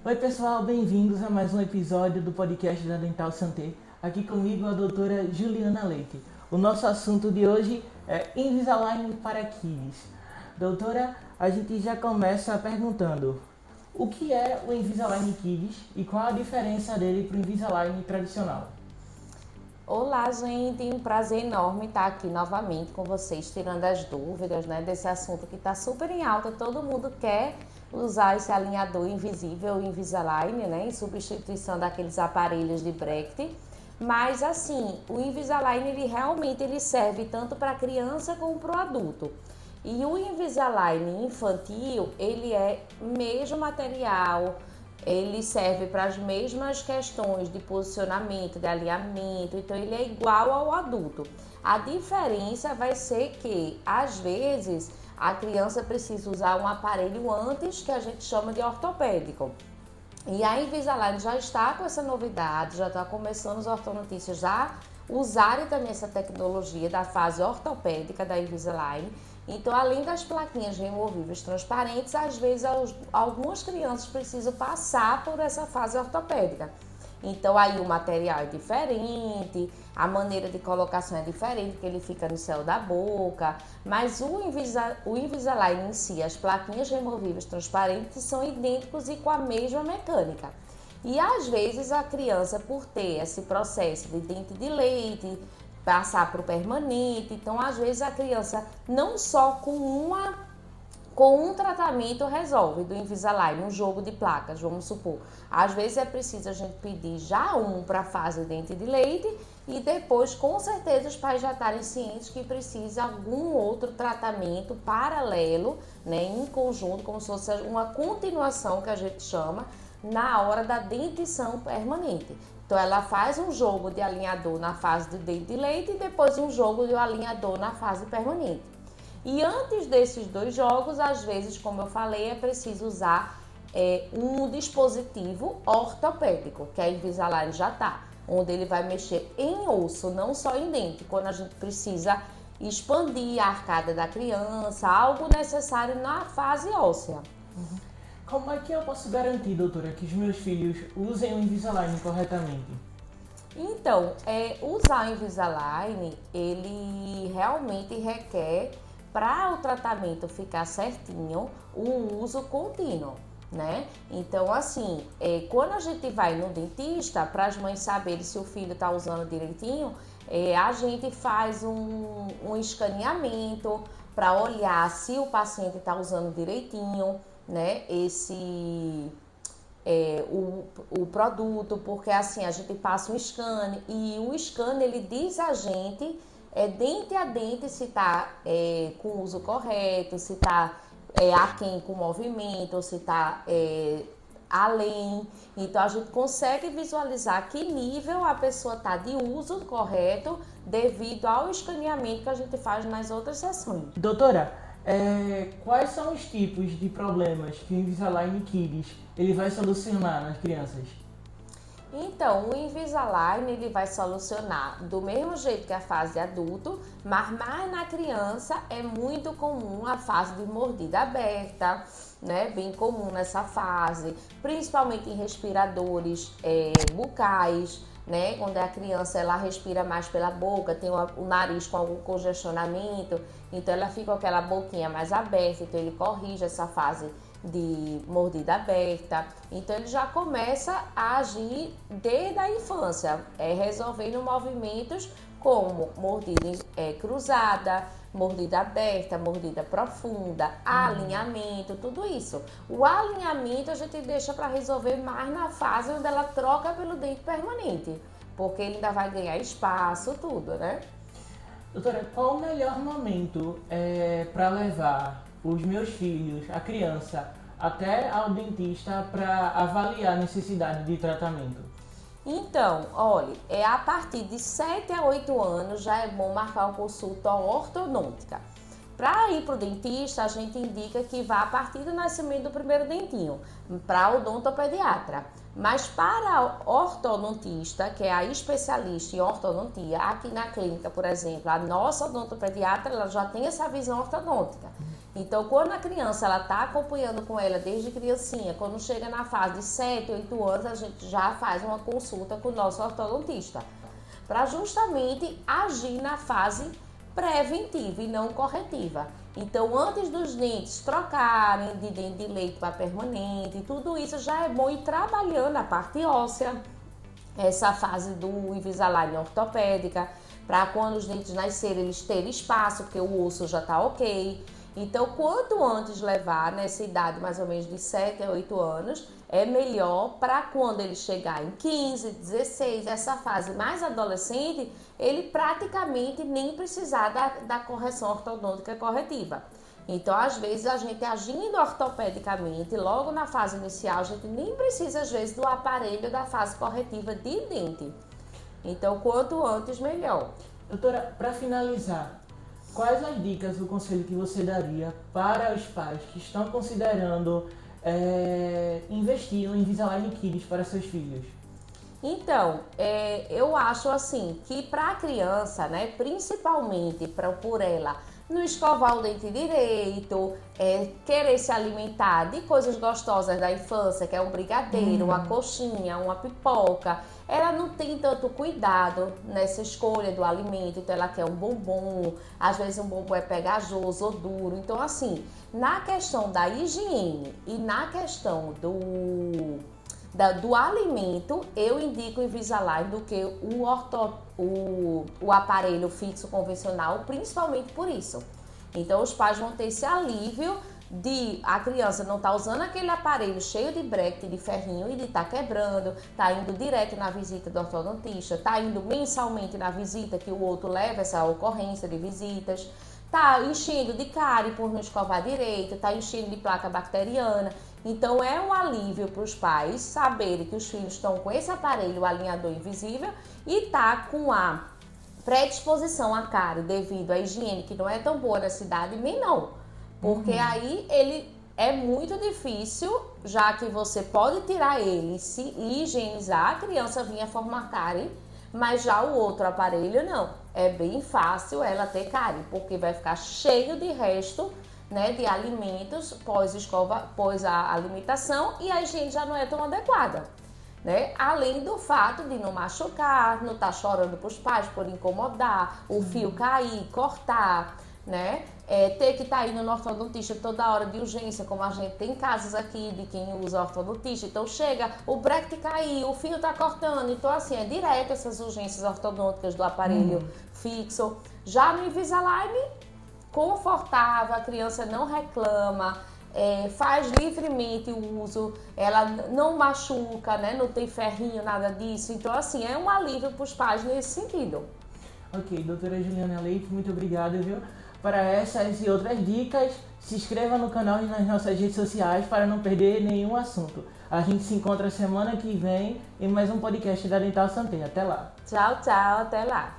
Oi pessoal, bem-vindos a mais um episódio do podcast da Dental Santé. Aqui comigo a doutora Juliana Leite. O nosso assunto de hoje é Invisalign para Kids. Doutora, a gente já começa perguntando o que é o Invisalign Kids e qual a diferença dele para o Invisalign tradicional? Olá, gente, um prazer enorme estar aqui novamente com vocês, tirando as dúvidas, desse assunto que está super em alta. Todo mundo quer usar esse alinhador invisível, o Invisalign, em substituição daqueles aparelhos de bracket. Mas assim, o Invisalign ele serve tanto para a criança como para o adulto. E o Invisalign infantil, ele é mesmo material. Ele serve para as mesmas questões de posicionamento, de alinhamento, então ele é igual ao adulto. A diferença vai ser que, às vezes, a criança precisa usar um aparelho antes, que a gente chama de ortopédico. E a Invisalign já está com essa novidade, já está começando os ortodontistas a usarem também essa tecnologia da fase ortopédica da Invisalign. Então, além das plaquinhas removíveis transparentes, às vezes algumas crianças precisam passar por essa fase ortopédica. Então, aí o material é diferente, a maneira de colocação é diferente, porque ele fica no céu da boca. Mas o Invisalign em si, as plaquinhas removíveis transparentes, são idênticos e com a mesma mecânica. E às vezes a criança, por ter esse processo de dente de leite, passar para o permanente, então às vezes a criança não só com um tratamento resolve do Invisalign, um jogo de placas, vamos supor. Às vezes é preciso a gente pedir já um para a fase dente de leite e depois, com certeza, os pais já estarem cientes que precisa algum outro tratamento paralelo, em conjunto, como se fosse uma continuação que a gente chama, na hora da dentição permanente. Então ela faz um jogo de alinhador na fase do dente de leite e depois um jogo de alinhador na fase permanente. E antes desses dois jogos, às vezes, como eu falei, é preciso usar um dispositivo ortopédico, que a Invisalign já está, onde ele vai mexer em osso, não só em dente, quando a gente precisa expandir a arcada da criança, algo necessário na fase óssea. Como é que eu posso garantir, doutora, que os meus filhos usem o Invisalign corretamente? Então, usar o Invisalign, ele realmente requer, para o tratamento ficar certinho, o uso contínuo, Então, assim, quando a gente vai no dentista, para as mães saberem se o filho está usando direitinho, a gente faz um escaneamento para olhar se o paciente está usando direitinho, o produto, porque assim a gente passa um scan e o scan ele diz a gente dente a dente se está com o uso correto, se está aquém com o movimento, se está além. Então a gente consegue visualizar que nível a pessoa está de uso correto devido ao escaneamento que a gente faz nas outras sessões. Doutora, quais são os tipos de problemas que o Invisalign Kids ele vai solucionar nas crianças? Então, o Invisalign ele vai solucionar do mesmo jeito que a fase adulto, mas mais na criança é muito comum a fase de mordida aberta, bem comum nessa fase, principalmente em respiradores bucais, quando a criança ela respira mais pela boca, tem o nariz com algum congestionamento, então ela fica com aquela boquinha mais aberta, então ele corrige essa fase de mordida aberta. Então ele já começa a agir desde a infância, resolvendo movimentos como mordida cruzada, mordida aberta, mordida profunda, alinhamento, tudo isso. O alinhamento a gente deixa para resolver mais na fase onde ela troca pelo dente permanente, porque ele ainda vai ganhar espaço, tudo, Doutora, qual o melhor momento para levar os meus filhos, a criança, até ao dentista para avaliar a necessidade de tratamento? Então, olha, a partir de 7 a 8 anos já é bom marcar uma consulta ortodôntica para ir para o dentista, a gente indica que vá a partir do nascimento do primeiro dentinho, para o odontopediatra. Mas para o ortodontista, que é a especialista em ortodontia, aqui na clínica, por exemplo, a nossa odontopediatra, ela já tem essa visão ortodôntica. Então, quando a criança está acompanhando com ela desde criancinha, quando chega na fase de 7, 8 anos, a gente já faz uma consulta com o nosso ortodontista, para justamente agir na fase preventiva e não corretiva. Então, antes dos dentes trocarem de dente de leite para permanente, tudo isso já é bom ir trabalhando a parte óssea, essa fase do Invisalign ortopédica, para quando os dentes nascerem eles terem espaço, porque o osso já está ok. Então, quanto antes levar, nessa idade mais ou menos de 7 a 8 anos, é melhor para quando ele chegar em 15, 16, essa fase mais adolescente, ele praticamente nem precisar da correção ortodôntica corretiva. Então, às vezes, a gente agindo ortopedicamente, logo na fase inicial, a gente nem precisa, às vezes, do aparelho da fase corretiva de dente. Então, quanto antes, melhor. Doutora, para finalizar, quais as dicas, o conselho que você daria para os pais que estão considerando investir no Invisalign Kids para seus filhos? Então, eu acho assim que para a criança, né, principalmente por ela não escovar o dente direito, querer se alimentar de coisas gostosas da infância, que é um brigadeiro, uma coxinha, uma pipoca, ela não tem tanto cuidado nessa escolha do alimento, então ela quer um bombom, às vezes um bombom é pegajoso ou duro. Então, assim, na questão da higiene e na questão do alimento, eu indico o Invisalign do que o aparelho fixo convencional, principalmente por isso. Então, os pais vão ter esse alívio de a criança não estar usando aquele aparelho cheio de bracket, de ferrinho e de estar quebrando, tá indo direto na visita do ortodontista, tá indo mensalmente na visita que o outro leva essa ocorrência de visitas, tá enchendo de cárie por não escovar direito, tá enchendo de placa bacteriana. Então é um alívio para os pais saberem que os filhos estão com esse aparelho alinhador invisível e tá com a predisposição à cárie devido à higiene que não é tão boa na cidade, nem não. Porque aí ele é muito difícil, já que você pode tirar ele e higienizar, a criança vinha formar cárie, mas já o outro aparelho não. É bem fácil ela ter cárie, porque vai ficar cheio de resto, né, de alimentos pós a alimentação e a higiene já não é tão adequada, né? Além do fato de não machucar, não estar chorando para os pais por incomodar, o fio cair, cortar, né? Ter que estar indo no ortodontista toda hora de urgência, como a gente tem casos aqui de quem usa ortodontista, então chega, o bracket cair, o fio tá cortando, então assim, é direto essas urgências ortodônticas do aparelho fixo. Já no Invisalign, confortável, a criança não reclama, faz livremente o uso, ela não machuca, né? Não tem ferrinho, nada disso, então assim, é um alívio para os pais nesse sentido. Ok, doutora Juliana Leite, muito obrigado, viu? Para essas e outras dicas, se inscreva no canal e nas nossas redes sociais para não perder nenhum assunto. A gente se encontra semana que vem em mais um podcast da Dental Santé. Até lá. Tchau, tchau, até lá.